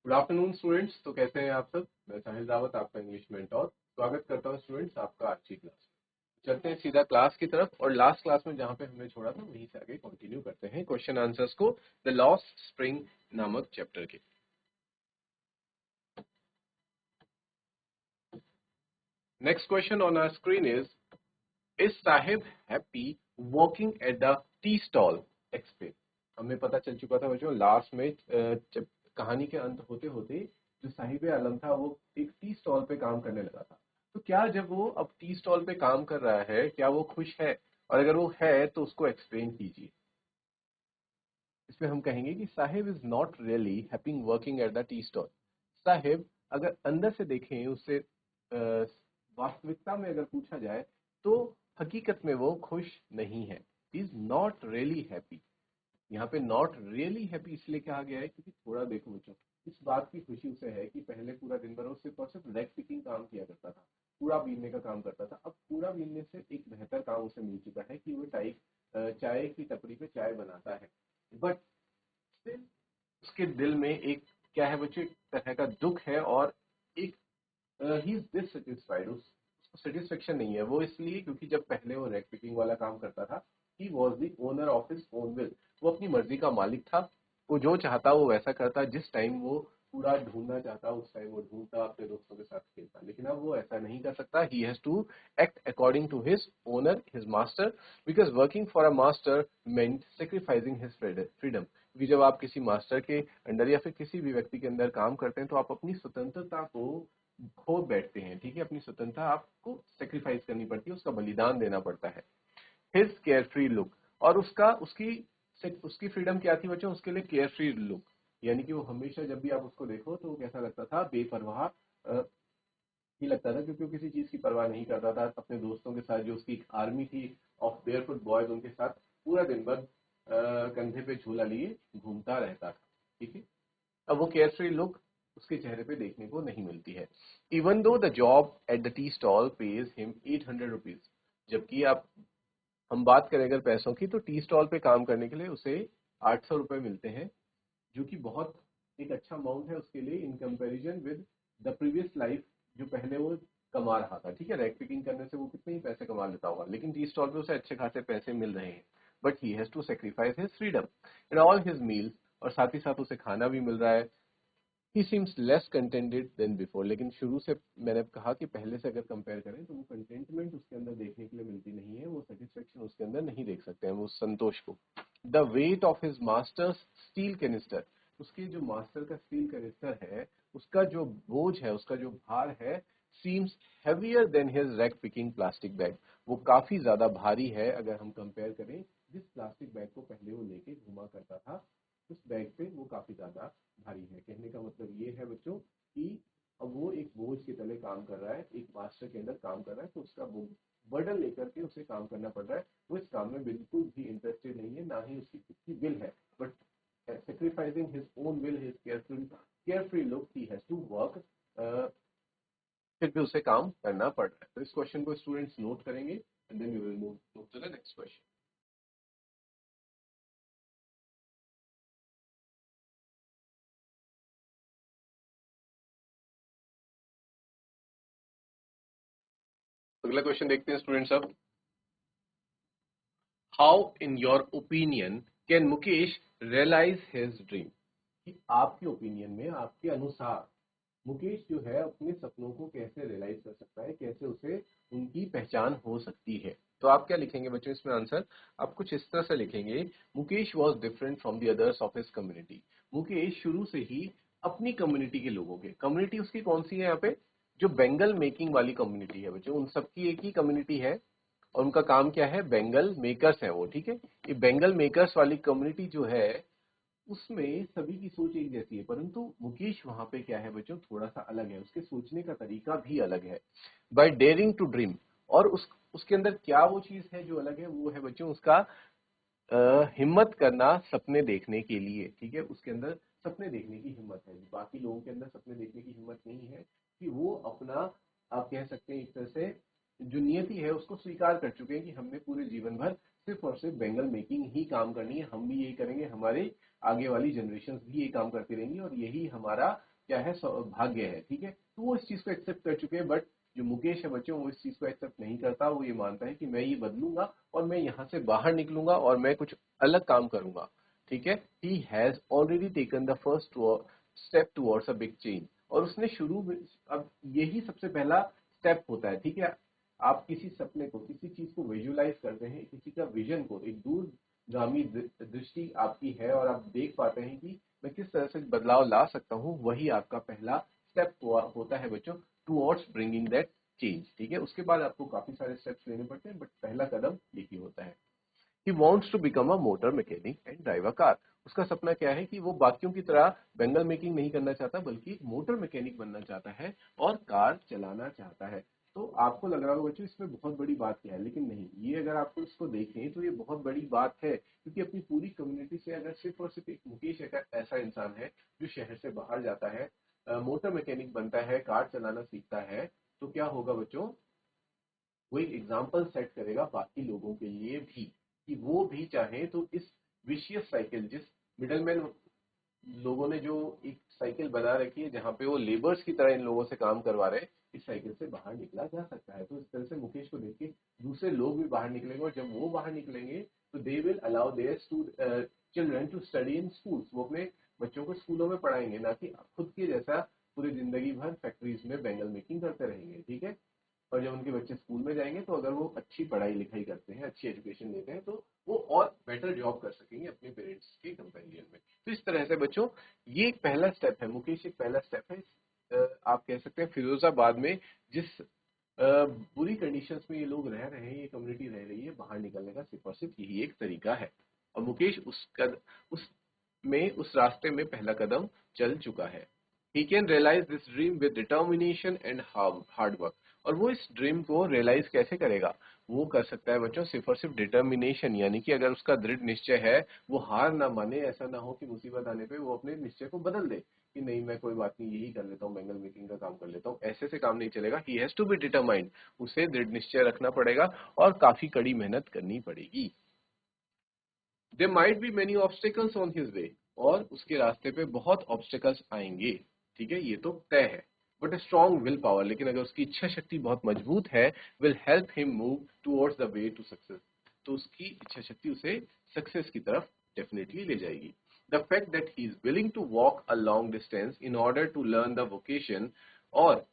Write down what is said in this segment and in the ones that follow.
Good afternoon students. तो कैसे हैं आप सब? मैं साहिल रावत, आपका इंग्लिश मेंटोर। स्वागत करता हूं स्टूडेंट्स आपका आज की क्लास में। चलते हैं सीधा क्लास की तरफ और लास्ट क्लास में जहां पे हमने छोड़ा था वहीं से आगे कंटिन्यू करते हैं क्वेश्चन आंसर्स को द लॉस्ट स्प्रिंग नामक चैप्टर के। Next question on our screen is Saheb happy working at the tea stall? Explain. हमें पता चल चुका था बच्चों लास्ट में जब कहानी के अंत होते होते जो साहिब आलम था वो एक टी स्टॉल पे काम करने लगा था। तो क्या जब वो अब टी स्टॉल पे काम कर रहा है क्या वो खुश है? और अगर वो है तो उसको एक्सप्लेन कीजिए। इसमें हम कहेंगे कि Sahib is not really happy working at the tea stall. Sahib अगर अंदर से देखें उससे वास्तविकता में अगर पूछा जाए तो हकीकत में वो खुश नहीं है। Is not really happy. यहाँ पे नॉट रियली हैप्पी इसलिए कहा गया है क्योंकि थोड़ा देखो बच्चों, इस बात की खुशी उसे है कि पहले पूरा दिन भर वो सिर्फ और सिर्फ रैक पिकिंग काम किया करता था, कूड़ा बीनने का काम करता था। अब कूड़ा बीनने से एक बेहतर काम उसे मिल चुका है कि वो चाय की टपरी पे चाय बनाता है। बट स्टिल उसके दिल में एक क्या है बच्चों, एक तरह का दुख है और एक ही इज डिससेटिस्फाइड। उसको सेटिस्फेक्शन नहीं है। वो इसलिए क्योंकि जब पहले वो रैक पिकिंग वाला काम करता था he was the owner of his own will. वो अपनी मर्जी का मालिक था। वो जो चाहता वो वैसा करता। जिस टाइम वो पूरा ढूंढना चाहता उस टाइम वो ढूंढता, अपने दोस्तों के साथ खेलता। लेकिन अब वो ऐसा नहीं कर सकता। He has to act according to his owner, his master, because working for a master meant sacrificing his freedom. क्योंकि जब आप किसी मास्टर के अंडर या फिर किसी भी व्यक्ति के अंदर काम करते हैं तो आप अपनी स्वतंत्रता को खो बैठते हैं। ठीक है, अपनी स्वतंत्रता आपको सेक्रीफाइस करनी पड़ती है, उसका बलिदान देना पड़ता है। His care free look. और उसकी फ्रीडम क्या थी बच्चों? उसके लिए केयर फ्री लुक, यानी कि वो हमेशा जब भी आप उसको देखो तो वो कैसा लगता था? बेपरवाह ही लगता था, क्योंकि वो किसी चीज की परवाह नहीं करता था। अपने दोस्तों के साथ जो उसकी एक आर्मी थी ऑफ बेयरफुट बॉयज, उनके साथ पूरा दिन भर कंधे पे झूला लिए घूमता रहता था। ठीक है, अब वो केयर फ्री लुक उसके चेहरे पे देखने को नहीं मिलती है। Even though the job eight the tea stall page him 800 rupees. जबकि आप हम बात करें अगर पैसों की तो टी स्टॉल पे काम करने के लिए उसे 800 रुपए मिलते हैं, जो कि बहुत एक अच्छा अमाउंट है उसके लिए in comparison with the previous life जो पहले वो कमा रहा था। ठीक है, रैक पिकिंग करने से वो कितने ही पैसे कमा लेता होगा, लेकिन टी स्टॉल पे उसे अच्छे खासे पैसे मिल रहे हैं। But he has to sacrifice his freedom in all his meals. और साथ ही साथ उसे खाना भी मिल रहा है। He seems less contented than before. लेकिन शुरू से मैंने कहा कि पहले से अगर कंपेयर करें तो वो कंटेंटमेंट उसके अंदर देखने के लिए मिलती नहीं है। वो सेटिस्फेक्शन उसके अंदर नहीं देख सकते हैं, वो संतोष को। The weight of his masters steel canister. उसके जो मास्टर का स्टील कैनिस्टर है उसका जो बोझ है, उसका जो भार है, seems heavier than his rag picking plastic bag. वो काफी ज्यादा भारी है अगर हम कंपेयर करें जिस प्लास्टिक बैग को पहले वो लेके घुमा करता था। उस बैग पे वो काफी ज्यादा भारी है। कहने का मतलब ये है बच्चों कि अब वो एक बोझ के तले काम कर रहा है, एक मास्टर के अंदर काम कर रहा है, तो उसका बर्डन लेकर के उसे काम करना पड़ रहा है। वो इस काम में बिल्कुल भी इंटरेस्टेड नहीं है, ना ही उसकी खुद की विल है। But sacrificing his own will, his carefree look, he has to work, फिर भी उसे काम करना पड़ रहा है। तो इस क्वेश्चन को स्टूडेंट्स नोट करेंगे and then we will move to the next question. अगला क्वेश्चन देखते हैं स्टूडेंट्स। अब how in your opinion can Mukesh realise his dream? कि आपके ओपिनियन में, आपके अनुसार मुकेश जो है अपने सपनों को कैसे रियलाइज कर सकता है, कैसे उसे उनकी पहचान हो सकती है? तो आप क्या लिखेंगे बच्चों इसमें आंसर? आप कुछ इस तरह से लिखेंगे, Mukesh was different from the others of his community. Mukesh शुरू से ही अपनी कम्युनिटी के लोगों के, कम्युनिटी उसकी कौन सी है यहाँ पे? जो बेंगल मेकिंग वाली कम्युनिटी है बच्चों, उन सबकी एक ही कम्युनिटी है और उनका काम क्या है? बेंगल मेकर्स है वो। ठीक है, ये बेंगल मेकर्स वाली कम्युनिटी जो है उसमें सभी की सोच एक जैसी है, परंतु मुकेश वहां पे क्या है बच्चों? थोड़ा सा अलग है, उसके सोचने का तरीका भी अलग है। By daring to dream. और उसके अंदर क्या वो चीज है जो अलग है? वो है बच्चों उसका हिम्मत करना सपने देखने के लिए। ठीक है, उसके अंदर सपने देखने की हिम्मत है। बाकी लोगों के अंदर सपने देखने की हिम्मत नहीं है कि वो अपना, आप कह सकते हैं एक तरह से जो नियति है उसको स्वीकार कर चुके हैं कि हमने पूरे जीवन भर सिर्फ और सिर्फ बेंगल मेकिंग ही काम करनी है, हम भी यही करेंगे, हमारे आगे वाली जनरेशन भी यही काम करती रहेंगी और यही हमारा क्या है, भाग्य है, ठीक है। तो वो इस चीज को एक्सेप्ट कर चुके हैं, बट जो मुकेश है बच्चों, वो इस चीज को एक्सेप्ट नहीं करता। वो ये मानता है कि मैं ये बदलूंगा और मैं यहाँ से बाहर निकलूंगा और मैं कुछ अलग काम करूंगा, ठीक है। He has already taken the first step towards a big change, और उसने शुरू में, अब यही सबसे पहला स्टेप होता है, ठीक है। आप किसी सपने को, किसी चीज को विजुअलाइज करते हैं, किसी का विजन को, एक दूरगामी दृष्टि आपकी है और आप देख पाते हैं कि मैं किस तरह से बदलाव ला सकता हूँ, वही आपका पहला स्टेप होता है बच्चों, टुवर्ड्स ब्रिंगिंग दैट चेंज, ठीक है। उसके बाद आपको काफी सारे स्टेप्स लेने पड़ते हैं, बट पहला कदम यही होता है। He wants to become a motor mechanic and drive a car. उसका सपना क्या है कि वो बाकियों की तरह बेंगल मेकिंग नहीं करना चाहता, बल्कि मोटर मैकेनिक बनना चाहता है और कार चलाना चाहता है। तो आपको लग रहा होगा बच्चों इसमें बहुत बड़ी बात क्या है, लेकिन नहीं, ये अगर आपको इसको देखें तो ये बहुत बड़ी बात है, क्योंकि अपनी पूरी कम्युनिटी से अगर सिर्फ और सिर्फ एक मुकेश ऐसा इंसान है जो शहर से बाहर जाता है, मोटर मैकेनिक बनता है, कार चलाना सीखता है, तो क्या होगा बच्चों, वो एक एग्जाम्पल सेट करेगा बाकी लोगों के लिए भी, कि वो भी चाहे तो इस विशियस साइकिल, जिस मिडलमैन लोगों ने जो एक साइकिल बना रखी है जहां पे वो लेबर्स की तरह इन लोगों से काम करवा रहे हैं, इस साइकिल से बाहर निकला जा सकता है। तो इस तरह से मुकेश को देख के दूसरे लोग भी बाहर निकलेंगे, और जब वो बाहर निकलेंगे तो they will allow their children to study in schools. वो अपने बच्चों को स्कूलों में पढ़ाएंगे, ना कि खुद के जैसा पूरी जिंदगी भर फैक्ट्रीज में बैंगल मेकिंग करते रहेंगे, ठीक है। और जब उनके बच्चे स्कूल में जाएंगे तो अगर वो अच्छी पढ़ाई लिखाई करते हैं, अच्छी एजुकेशन लेते हैं, तो वो और बेटर जॉब कर सकेंगे अपने पेरेंट्स के कंपेरिजन में। तो इस तरह से बच्चों ये एक पहला स्टेप है, मुकेश एक पहला स्टेप है। आप कह सकते हैं फिरोजाबाद में जिस बुरी कंडीशंस में ये लोग रह रहे हैं, ये कम्युनिटी रह रही है, बाहर निकलने का सिर्फ और सिर्फ यही एक तरीका है। और मुकेश उस उस रास्ते में पहला कदम चल चुका है। He can realise this dream with determination and hard work. और वो इस ड्रीम को रियलाइज कैसे करेगा, वो कर सकता है बच्चों सिर्फ और सिर्फ डिटर्मिनेशन, यानी कि अगर उसका दृढ़ निश्चय है, वो हार ना माने। ऐसा ना हो कि मुसीबत आने पे वो अपने निश्चय को बदल दे कि नहीं, मैं कोई बात नहीं, यही कर लेता हूँ, बैंगल मेकिंग का काम कर लेता हूँ। ऐसे से काम नहीं चलेगा। He has to be determined, उसे दृढ़ निश्चय रखना पड़ेगा और काफी कड़ी मेहनत करनी पड़ेगी। There might be many obstacles on his way, और उसके रास्ते पे बहुत ऑब्स्टिकल्स आएंगे, ठीक है, ये तो तय है। बट स्ट्रॉन्ग विल पावर, लेकिन अगर उसकी इच्छा शक्ति बहुत मजबूत है, will help him move towards the way to success. तो उसकी इच्छा शक्ति उसे सक्सेस की तरफ डेफिनेटली ले जाएगी। The fact that he is willing to walk a long distance in order to learn the vocation, और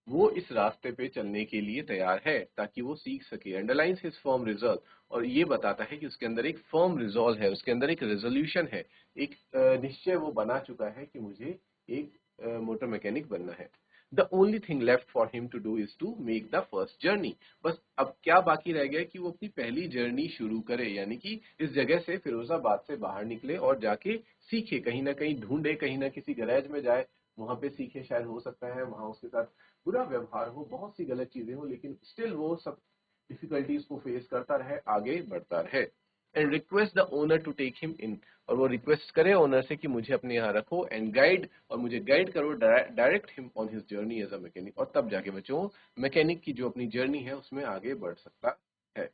वो इस रास्ते पे चलने के लिए तैयार है ताकि वो सीख सके, अंडरलाइंस हिज फर्म रिजॉल्व। और ये बताता है कि उसके अंदर एक फर्म रिजॉल्व है, उसके अंदर एक रेजोल्यूशन है, एक निश्चय वो बना चुका है कि मुझे एक मोटर मैकेनिक बनना है। The only thing left for him to do is to make the first journey. बस अब क्या बाकी रह गया कि वो अपनी पहली जर्नी शुरू करे, यानी कि इस जगह से, फिरोजाबाद से बाहर निकले और जाके सीखे, कहीं ना कहीं ढूंढे, कहीं ना किसी गैरेज में जाए, वहां पे सीखे। शायद हो सकता है वहां उसके साथ बुरा व्यवहार हो, बहुत सी गलत चीजें हो, लेकिन स्टिल वो सब डिफिकल्टीज को फेस करता रहे, आगे बढ़ता रहे। And request the owner to take him in, और वो रिक्वेस्ट करे ओनर से कि मुझे अपने यहाँ रखो, एंड गाइड, और मुझे गाइड करो, direct him on his journey as a mechanic. और तब जाके बच्चों मैकेनिक की जो अपनी जर्नी है उसमें आगे बढ़ सकता है।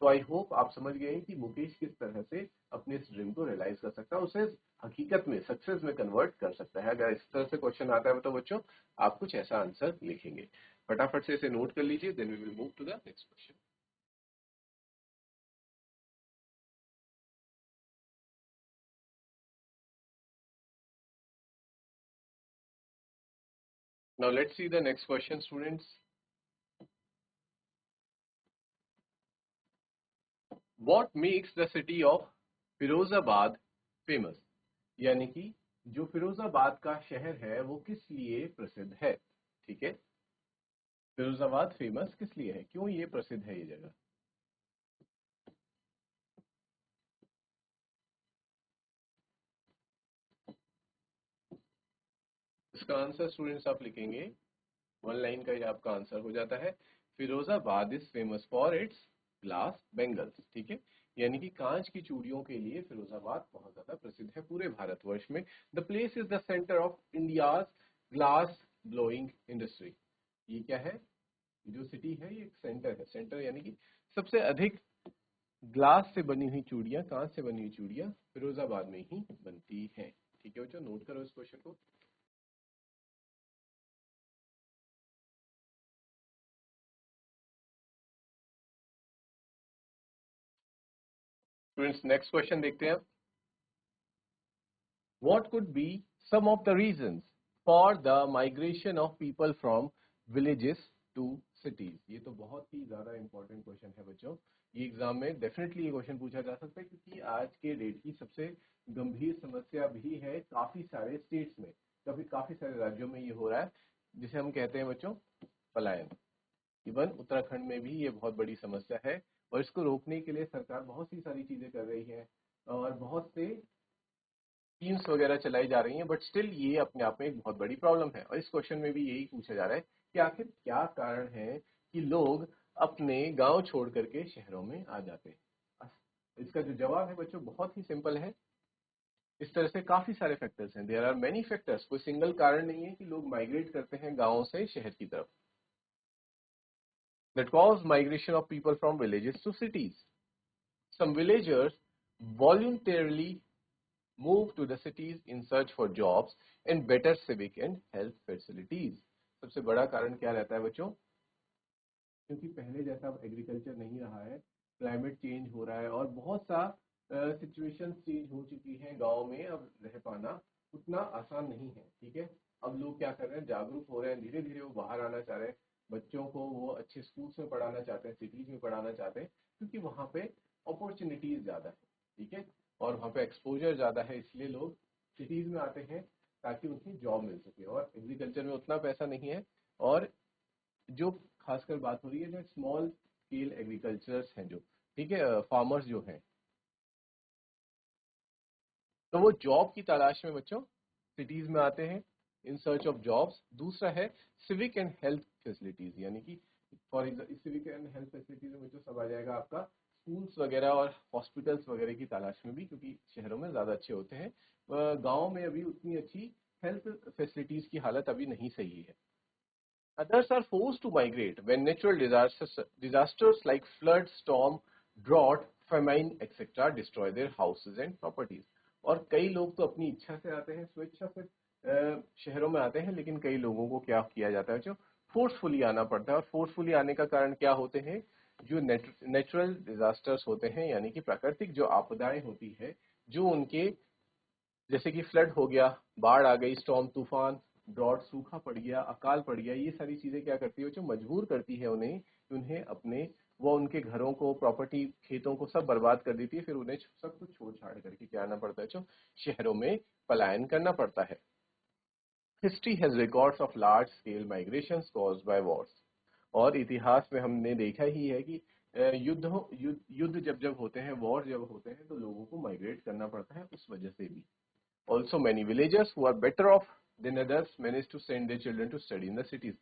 तो आई होप आप समझ गए हैं कि मुकेश किस तरह से अपने इस ड्रीम को रियलाइज कर सकता है, उसे हकीकत में, सक्सेस में कन्वर्ट कर सकता है। अगर इस तरह से क्वेश्चन आता है तो बच्चों आप कुछ ऐसा आंसर लिखेंगे। फटाफट से इसे नोट कर लीजिए, then we will move to the next question. Now let's see the next question students. What makes the city of Firozabad famous, यानी कि जो फिरोजाबाद का शहर है वो किस लिए प्रसिद्ध है, ठीक है। फिरोजाबाद फेमस किस लिए है, क्यों ये प्रसिद्ध है ये जगह। इसका आंसर स्टूडेंट्स आप लिखेंगे, वन लाइन का ये आपका आंसर हो जाता है। Firozabad is famous for its glass bangles, ठीक है। यानी कि कांच की चूड़ियों के लिए फिरोजाबाद बहुत ज्यादा प्रसिद्ध है पूरे भारतवर्ष में। The place is the centre of India's glass blowing industry. ये क्या है, जो सिटी है ये एक सेंटर है, सेंटर यानी कि सबसे अधिक ग्लास से बनी हुई चूड़ियां, कांच से बनी हुई चूड़ियां फिरोजाबाद में ही बनती हैं, ठीक है बच्चों, नोट करो इस क्वेश्चन को। स्टूडेंट्स नेक्स्ट क्वेश्चन देखते हैं। What could be some of the reasons for the migration of people from villages to cities? ये तो बहुत ही ज्यादा इंपॉर्टेंट क्वेश्चन है बच्चों। ये एग्जाम में डेफिनेटली ये क्वेश्चन पूछा जा सकता है क्योंकि आज के डेट की सबसे गंभीर समस्या भी है काफी सारे स्टेट्स में, काफी सारे राज्यों में ये हो रहा है, जिसे हम कहते हैं बच्चों पलायन। इवन उत्तराखंड में भी ये बहुत बड़ी समस्या है और इसको रोकने के लिए सरकार बहुत सी सारी चीजें कर रही है और बहुत से स्कीम्स वगैरह चलाई जा रही हैं, बट स्टिल ये अपने आप में एक बहुत बड़ी प्रॉब्लम है। और इस क्वेश्चन में भी यही पूछा जा रहा है कि आखिर क्या कारण है कि लोग अपने गांव छोड़ करके शहरों में आ जाते हैं। इसका जो जवाब है बच्चों बहुत ही सिंपल है। इस तरह से काफी सारे फैक्टर्स हैं, देयर आर मेनी फैक्टर्स, कोई सिंगल कारण नहीं है कि लोग माइग्रेट करते हैं गाँव से शहर की तरफ। That cause migration of people from villages to cities. Some villagers voluntarily move to the cities in search for jobs and better civic and health facilities। सबसे बड़ा कारण क्या रहता है बच्चों? क्योंकि पहले जैसा अब एग्रीकल्चर नहीं रहा है, क्लाइमेट चेंज हो रहा है और बहुत सा सिचुएशन चेंज हो चुकी है गांव में, अब रह पाना उतना आसान नहीं है। ठीक है, अब लोग क्या कर रहे हैं, जागरूक हो रहे हैं, धीरे धीरे वो बाहर आना चाह रहे हैं, बच्चों को वो अच्छे स्कूल्स में पढ़ाना चाहते हैं, सिटीज में पढ़ाना चाहते हैं, क्योंकि वहाँ पे अपॉर्चुनिटीज ज्यादा है। ठीक है, और वहाँ पे एक्सपोजर ज्यादा है, इसलिए लोग सिटीज में आते हैं ताकि उन्हें जॉब मिल सके। और एग्रीकल्चर में उतना पैसा नहीं है, और जो खासकर बात हो रही है जो स्मॉल स्केल एग्रीकल्चर्स हैं, जो ठीक है फार्मर्स जो हैं, तो वो जॉब की तलाश में बच्चों सिटीज में आते हैं इन सर्च ऑफ जॉब्स। दूसरा है सिविक एंड हेल्थ फैसिलिटीज, यानी कि for example civic and health facilities में बच्चों सब आ जाएगा आपका स्कूल्स वगैरह और हॉस्पिटल्स वगैरह की तलाश में भी, क्योंकि शहरों में ज्यादा अच्छे होते हैं, गाँव में अभी उतनी अच्छी हेल्थ फैसिलिटीज की हालत अभी नहीं सही है। Others are forced to migrate when natural disasters like flood, storm, drought, famine, etc. destroy their houses and properties। और कई लोग तो अपनी इच्छा से आते हैं, स्वेच्छा से शहरों में आते हैं, लेकिन कई लोगों को क्या किया जाता है जो फोर्सफुली आना पड़ता है। और फोर्सफुली आने का कारण क्या होते हैं? जो नेचुरल डिजास्टर्स होते हैं, यानी कि प्राकृतिक जो आपदाएं होती है, जो उनके जैसे कि फ्लड हो गया, बाढ़ आ गई, स्टॉर्म तूफान, ड्रॉट सूखा पड़ गया, अकाल पड़ गया, ये सारी चीजें क्या करती है जो मजबूर करती है उन्हें, उन्हें अपने वो उनके घरों को, प्रॉपर्टी, खेतों को सब बर्बाद कर देती है। फिर उन्हें सब कुछ छोड़ छाड़ करके क्या आना पड़ता है जो शहरों में पलायन करना पड़ता है। History has records of large scale migrations caused by Wars. और इतिहास में हमने देखा ही है कि युद्ध जब जब होते हैं, वॉर जब होते हैं, तो लोगों को माइग्रेट करना पड़ता है उस वजह से भी। Also, many villagers who are better off than others manage to send their children to study in the cities।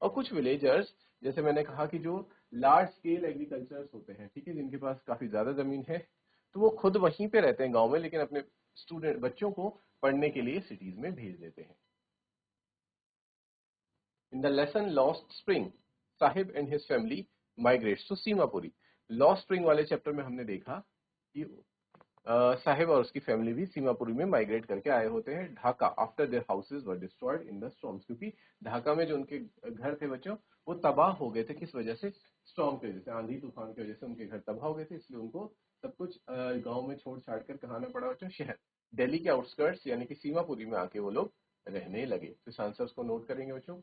और कुछ विलेजर्स, जैसे मैंने कहा कि जो लार्ज स्केल एग्रीकल्चर्स होते हैं, ठीक है, जिनके पास काफी ज्यादा जमीन है, तो वो खुद वहीं पे रहते हैं गांव में, लेकिन अपने स्टूडेंट बच्चों को पढ़ने के लिए सिटीज में भेज देते हैं। In the lesson lost spring, Saheb and his family migrates to Seemapuri. Lost spring वाले चैप्टर में हमने देखा कि साहिब और उसकी फैमिली भी सीमापुरी में माइग्रेट करके आए होते हैं Dhaka, after their houses were destroyed in the storms. क्योंकि ढाका में जो उनके घर थे बच्चों, वो तबाह हो गए थे। किस वजह से? स्टॉर्म की वजह से, आंधी तूफान की वजह से उनके घर तबाह हो गए थे, इसलिए उनको सब कुछ गाँव में छोड़ छाड़ कर कहाँ आना पड़ा बच्चों? शहर, दिल्ली के आउटस्कर्ट्स यानी कि सीमापुरी में आके वो लोग रहने लगे। तो इस आंसर्स को नोट करेंगे बच्चों।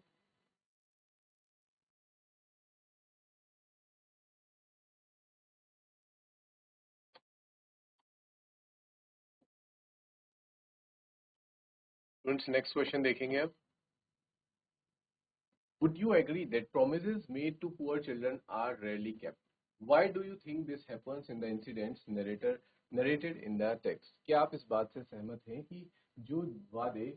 स्टूडेंट्स नेक्स्ट क्वेश्चन देखेंगे अब। Would you agree that promises made to poor children are rarely kept? Why do you think this happens in the incidents narrated in the text? क्या आप इस बात से सहमत हैं कि जो वादे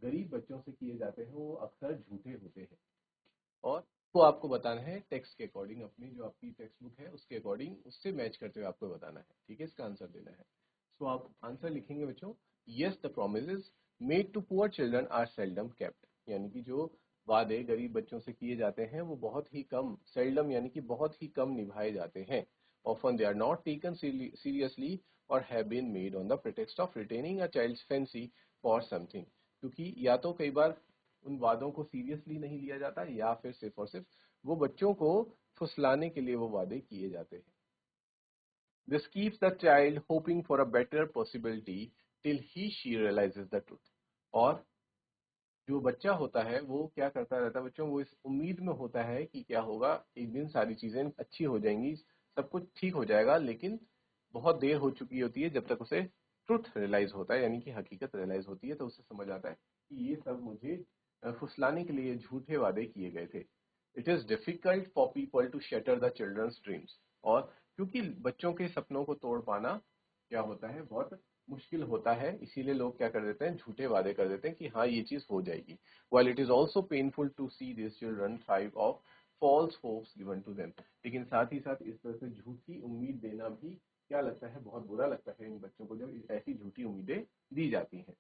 गरीब बच्चों से किए जाते हैं वो अक्सर झूठे होते हैं? और वो आपको बताना है टेक्स्ट के अकॉर्डिंग, अपनी जो आपकी टेक्स्ट बुक है उसके अकॉर्डिंग, उससे मैच करते हुए आपको बताना है। ठीक है, इसका आंसर देना है। सो आप आंसर लिखेंगे बच्चों, yes the promises made to poor children are seldom kept. यानी कि जो वादे गरीब बच्चों से किए जाते हैं वो बहुत ही कम, सेल्डम यानी कि बहुत ही कम निभाए जाते हैं। Often they are not taken seriously और have been made on the pretext of retaining a child's fancy for something. क्योंकि या तो कई बार उन वादों को सीरियसली नहीं लिया जाता, या फिर सिर्फ और सिर्फ वो बच्चों को फुसलाने के लिए वो वादे किए जाते हैं। This keeps the child hoping for a better possibility till he she realises the truth. और जो बच्चा होता है वो क्या करता रहता है बच्चों, वो इस उम्मीद में होता है कि क्या होगा, एक दिन सारी चीजें अच्छी हो जाएंगी, सब कुछ ठीक हो जाएगा, लेकिन बहुत देर हो चुकी होती है जब तक उसे ट्रुथ रियलाइज होता है, यानी कि हकीकत रियलाइज होती है, तो उसे समझ आता है कि ये सब मुझे फुसलाने के लिए झूठे वादे किए गए थे। It is difficult for people to shatter the children's dreams. और क्योंकि बच्चों के सपनों को तोड़ पाना क्या होता है, बहुत मुश्किल होता है, इसीलिए लोग क्या कर देते हैं, झूठे वादे कर देते हैं कि हाँ ये चीज हो जाएगी। while it is also painful to see these children thrive of false hopes given to them। लेकिन साथ ही साथ इस तरह से झूठी उम्मीद देना भी क्या लगता है, बहुत बुरा लगता है इन बच्चों को जब ऐसी झूठी उम्मीदें दी जाती हैं।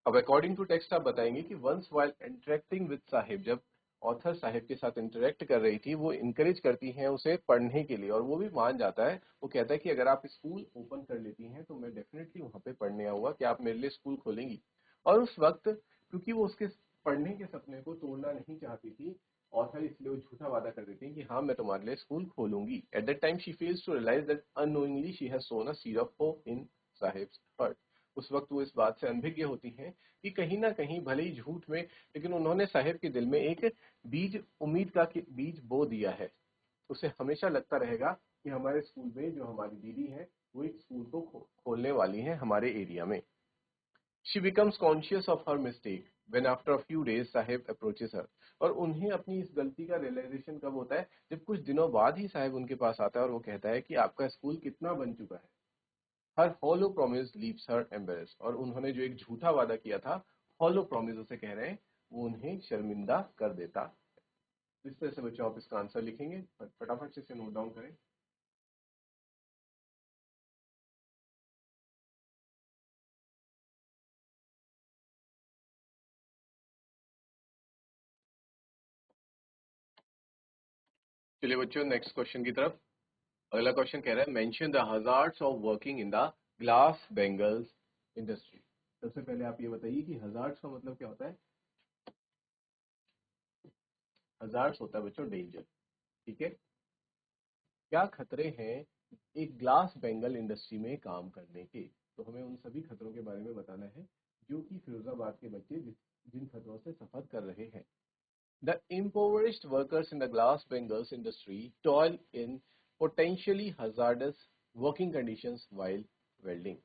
अब अकॉर्डिंग टू टेक्स्ट आप बताएंगे कि once while interacting with Saheb, जब ऑथर साहिब के साथ इंटरेक्ट कर रही थी, वो इनकरेज करती हैं उसे पढ़ने के लिए, और वो भी मान जाता है। वो कहता है कि अगर आप स्कूल ओपन कर लेती हैं तो मैं डेफिनेटली वहां पे पढ़ने आऊंगा, क्या आप मेरे लिए स्कूल खोलेंगी। और उस वक्त क्योंकि वो उसके पढ़ने के सपने को तोड़ना नहीं चाहती थी ऑथर, इसलिए वो झूठा वादा कर देती है कि हाँ मैं तुम्हारे लिए स्कूल खोलूंगी। At that time she fails to realise that unknowingly she has sown a seed of hope in Saheb's heart. उस वक्त वो इस बात से अनभिज्ञ होती हैं कि कहीं ना कहीं भले ही झूठ में, लेकिन उन्होंने साहिब के दिल में एक बीज, उम्मीद का बीज बो दिया है। उसे हमेशा लगता रहेगा कि हमारे स्कूल में जो हमारी दीदी है वो एक स्कूल को खोलने वाली है हमारे एरिया में। She becomes conscious of her mistake when after a few days sahib approaches her. और उन्हें अपनी इस गलती का रियलाइजेशन कब होता है, जब कुछ दिनों बाद ही साहिब उनके पास आता है और वो कहता है कि आपका स्कूल कितना बन चुका है। Her hollow promise leaves her embarrass. और उन्होंने जो एक झूठा वादा किया था, हॉलो प्रॉमिस उसे कह रहे हैं, वो उन्हें शर्मिंदा कर देता। इस तरह से बच्चों आप इसका आंसर लिखेंगे, फटाफट से इसे नोट डाउन करें। चलिए बच्चों नेक्स्ट क्वेश्चन की तरफ। अगला क्वेश्चन कह रहा है mention the hazards of working in the glass bangles industry. सबसे पहले आप ये बताइए कि हजार्ड्स का मतलब क्या होता है। हजार्ड्स होता है बच्चों डेंजर। ठीक है, क्या खतरे हैं एक ग्लास बेंगल इंडस्ट्री में काम करने के, तो हमें उन सभी खतरों के बारे में बताना है जो कि फिरोजाबाद के बच्चे जिन खतरों से सफर कर रहे हैं। The impoverished workers in the glass bangles industry toil in potentially hazardous working conditions while welding।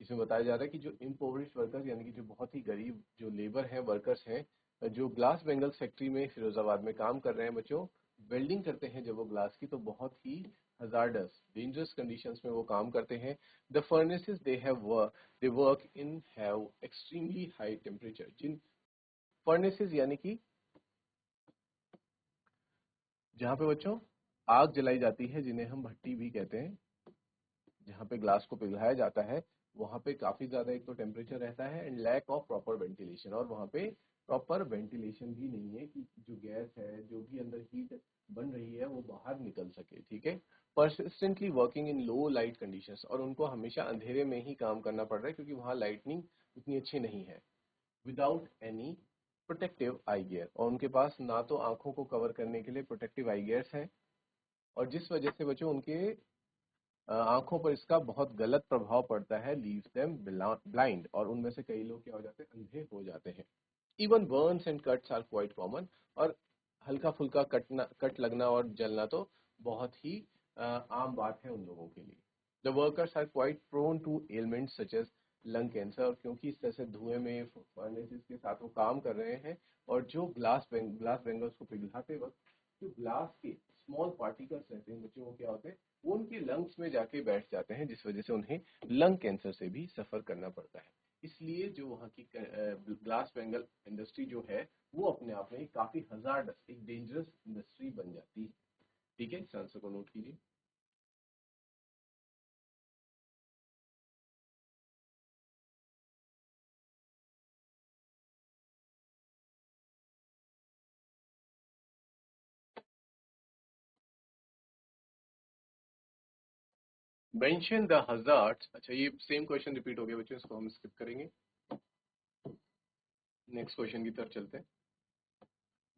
इसमें बताया जा रहा है कि जो impoverished workers यानी कि जो बहुत ही गरीब जो लेबर है, वर्कर्स हैं, जो ग्लास बेंगल्स फैक्ट्री में फिरोजाबाद में काम कर रहे हैं बच्चों, वेल्डिंग करते हैं जब वो ग्लास की, तो बहुत ही हजार्डस डेंजरस कंडीशंस में वो काम करते हैं। The furnaces they work in have extremely high temperature. जिन फर्नेसेस यानी कि जहाँ पे बच्चों आग जलाई जाती है, जिन्हें हम भट्टी भी कहते हैं, जहाँ पे ग्लास को पिघलाया जाता है, वहाँ पे काफी ज्यादा एक तो टेम्परेचर रहता है and lack of proper ventilation. और वहाँ पे प्रॉपर वेंटिलेशन भी नहीं है कि जो गैस है, जो भी अंदर हीट बन रही है, वो बाहर निकल सके। ठीक है, persistently working in low light conditions. और उनको हमेशा अंधेरे में ही काम करना पड़ रहा है क्योंकि वहाँ लाइटनिंग उतनी अच्छी नहीं है। Without any protective eye gear. और उनके पास ना तो आंखों को कवर करने के लिए प्रोटेक्टिव आई गियर्स है, और जिस वजह से बच्चों उनके आंखों पर इसका बहुत गलत प्रभाव पड़ता है, लीव्स देम ब्लाइंड। और उनमें से कई लोग क्या हो जाते हैं, अंधे हो जाते हैं। Even burns and cuts are quite common. और हल्का फुल्का कट लगना और जलना तो बहुत ही आम बात है उन लोगों के लिए। The workers are quite prone to elements such as lung cancer. और क्योंकि इस तरह से धुएं में फर्नेसेस के साथ वो काम कर रहे हैं, और जो ग्लास बेंगल्स को पिघलाते वक्त जो ग्लास के स्मॉल पार्टिकल्स रहते हैं बच्चों, वो क्या होते हैं, वो उनके लंग्स में जाके बैठ जाते हैं, जिस वजह से उन्हें लंग कैंसर से भी सफर करना पड़ता है। इसलिए जो वहाँ की ग्लास बेंगल इंडस्ट्री जो है, वो अपने आप में काफी हजार्डस, एक डेंजरस इंडस्ट्री बन जाती है। ठीक है, इस आंसर को नोट कीजिए। Mention the hazards. अच्छा, ये सेम क्वेश्चन रिपीट हो गया बच्चों, इसको हम स्किप करेंगे, नेक्स्ट क्वेश्चन की तरफ चलते हैं।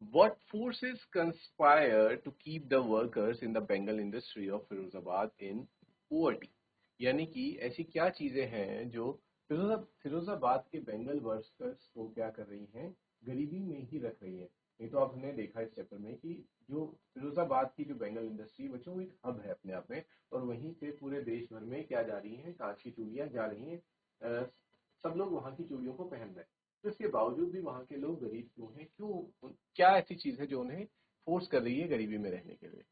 What forces conspire to keep the workers in the Bengal industry of Firozabad in poverty? यानी कि ऐसी क्या चीजें हैं जो फिरोजाबाद के बेंगल वर्कर्स को क्या कर रही हैं, गरीबी में ही रख रही हैं। ये तो आपने देखा इस चैप्टर में कि जो फिरोजाबाद की जो बेंगल इंडस्ट्री बच्चों वो एक हब है अपने आप में, और वहीं से पूरे देश भर में क्या जा रही हैं, कांच की चूड़ियां जा रही हैं। सब लोग वहां की चूड़ियों को पहन रहे हैं। तो इसके बावजूद भी वहां के लोग गरीब क्यों हैं, क्या ऐसी चीज है जो उन्हें फोर्स कर रही है गरीबी में रहने के लिए?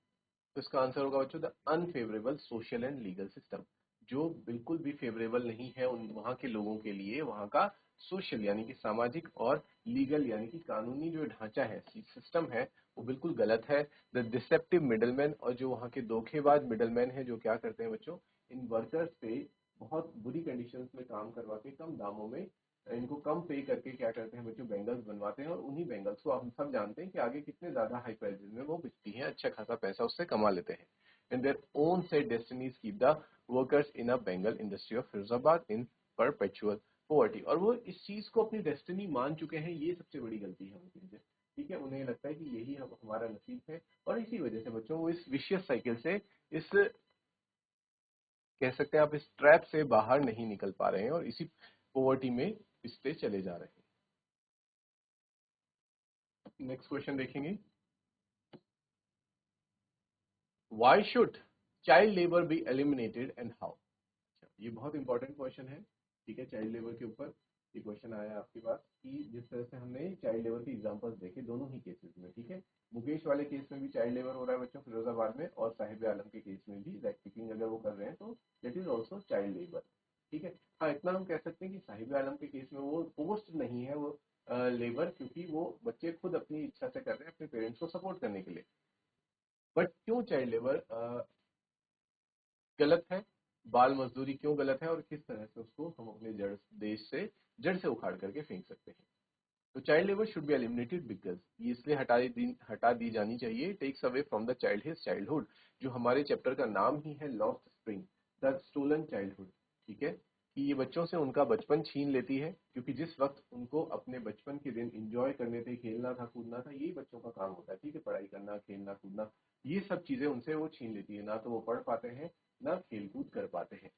तो इसका आंसर होगा बच्चों the unfavourable social and legal system. जो बिल्कुल भी फेवरेबल नहीं है उन वहाँ के लोगों के लिए, वहाँ का सोशल यानी कि सामाजिक और लीगल यानी कि कानूनी जो ढांचा है, सिस्टम है, वो बिल्कुल गलत है। द डिसेप्टिव मिडलमैन, और जो वहाँ के धोखेबाज मिडलमैन है जो क्या करते हैं बच्चों, इन वर्कर्स से बहुत बुरी कंडीशंस में काम करवा के कम दामों में इनको कम पे करके क्या करते हैं बच्चों, बेंगल्स बनवाते हैं। और उन्हीं बेंगल्स को हम सब जानते हैं कि आगे कितने ज्यादा हाई प्राइसेस में वो बिकती हैं, अच्छा खासा पैसा उससे कमा लेते हैं। And their own set destinies keep the workers in a bangle industry of Firozabad in perpetual poverty. और वो इस चीज को अपनी डेस्टिनी मान चुके हैं, ये सबसे बड़ी गलती है उनकी। ठीक है, उन्हें लगता है कि यही हमारा नसीब है, और इसी वजह से बच्चों वो इस विशियस साइकिल से, इस कह सकते हैं आप, इस ट्रैप से बाहर नहीं निकल पा रहे हैं और इसी पोवर्टी में पिसते चले जा रहे हैं। नेक्स्ट क्वेश्चन देखेंगे, why should child labour be eliminated and how? ये बहुत इंपॉर्टेंट क्वेश्चन है। ठीक है, चाइल्ड लेबर के ऊपर ये क्वेश्चन आया है आपके पास कि जिस तरह से हमने चाइल्ड लेबर के एग्जांपल्स देखे दोनों ही केसेस में। ठीक है, मुकेश वाले केस में भी चाइल्ड लेबर हो रहा है बच्चों फिरोजाबाद में, और साहिब आलम के केस में भी रैक पिकिंग अगर वो कर रहे हैं तो that is also child labour. ठीक है, हाँ इतना हम कह सकते हैं कि साहिब आलम के केस में वो फोर्स्ड नहीं है वो लेबर, क्योंकि वो बच्चे खुद अपनी इच्छा से कर रहे हैं अपने पेरेंट्स को सपोर्ट करने के लिए। बट क्यों चाइल्ड लेबर गलत है, बाल मजदूरी क्यों गलत है, और किस तरह से उसको हम अपने देश से जड़ से उखाड़ करके फेंक सकते हैं? तो child labour should be eliminated because, ये इसलिए हटा दी जानी चाहिए, takes away from the child his childhood. जो हमारे चैप्टर का नाम ही है lost spring, the stolen childhood. ठीक है, कि ये बच्चों से उनका बचपन छीन लेती है, क्योंकि जिस वक्त उनको अपने बचपन के दिन एंजॉय करने थे, खेलना था कूदना था, यही बच्चों का काम होता है। ठीक है, पढ़ाई करना खेलना कूदना, ये सब चीजें उनसे वो छीन लेती है, ना तो वो पढ़ पाते हैं ना खेल कूद कर पाते हैं।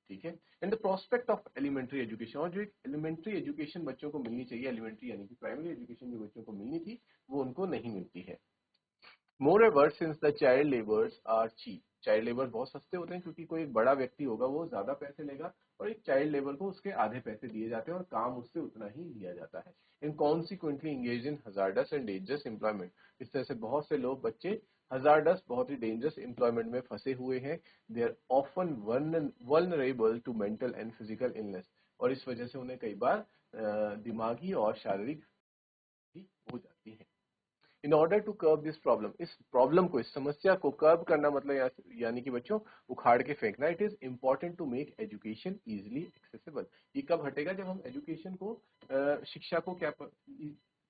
ठीक है, and the prospect of elementary education, और जो एक एलिमेंट्री एजुकेशन बच्चों को मिलनी चाहिए, एलिमेंट्री यानी कि प्राइमरी एजुकेशन जो बच्चों को मिलनी थी, वो उनको नहीं मिलती है। Moreover, since the child laborers are cheap, child labour बहुत सस्ते होते हैं, क्योंकि कोई एक बड़ा व्यक्ति होगा वो ज्यादा पैसे लेगा, और एक चाइल्ड लेबर को उसके आधे पैसे दिए जाते हैं और काम उससे उतना ही लिया जाता है। In consequently engage in hazardous and dangerous employment, इस तरह से बहुत से लोग बच्चे हजार्डस बहुत ही डेंजरस एम्प्लॉयमेंट में फंसे हुए हैं। They are often vulnerable to mental and physical illness, और इस वजह से उन्हें कई बार दिमागी और शारीरिक भी हो जाती है। In order to curb this problem, इस प्रॉब्लम को, इस समस्या को कर्ब करना मतलब यानी कि बच्चों उखाड़ के फेंकना, it is important to make education easily accessible. ये कब हटेगा, जब हम एजुकेशन को, शिक्षा को क्या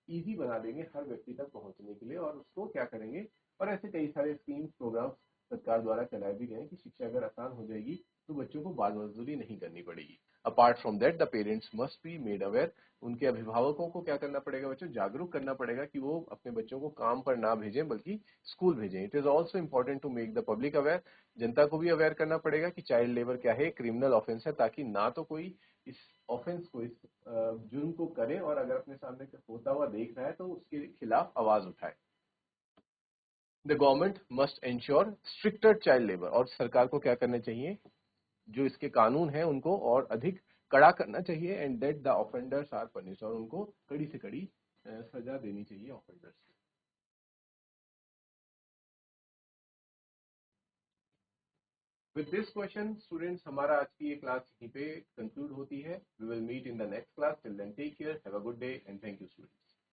इजी बना देंगे हर व्यक्ति तक पहुंचने के लिए, और उसको क्या करेंगे। और ऐसे कई सारे स्कीम्स प्रोग्राम्स सरकार द्वारा चलाए भी गए कि शिक्षा अगर आसान हो जाएगी तो बच्चों को बाल मजदूरी नहीं करनी पड़ेगी। Apart from that the parents must be made aware, उनके अभिभावकों को क्या करना पड़ेगा बच्चों, जागरूक करना पड़ेगा कि वो अपने बच्चों को काम पर ना भेजें बल्कि स्कूल भेजें। It is also important to make the public aware, जनता को भी अवेयर करना पड़ेगा कि चाइल्ड लेबर क्या है, क्रिमिनल ऑफेंस है, ताकि ना तो कोई इस ऑफेंस को, इस जुर्म को करे, और अगर अपने सामने होता हुआ देख रहा है तो उसके खिलाफ आवाज उठाए। The government must ensure stricter child labour, और सरकार को क्या करना चाहिए, जो इसके कानून हैं उनको और अधिक कड़ा करना चाहिए। And that the offenders are punish, और उनको कड़ी से कड़ी सजा देनी चाहिए ऑफेंडर्स को। विद दिस क्वेश्चन स्टूडेंट्स, हमारा आज की ये क्लास यहीं पे कंक्लूड होती है। We will meet in the next class, till then take care, have a good day and thank you students.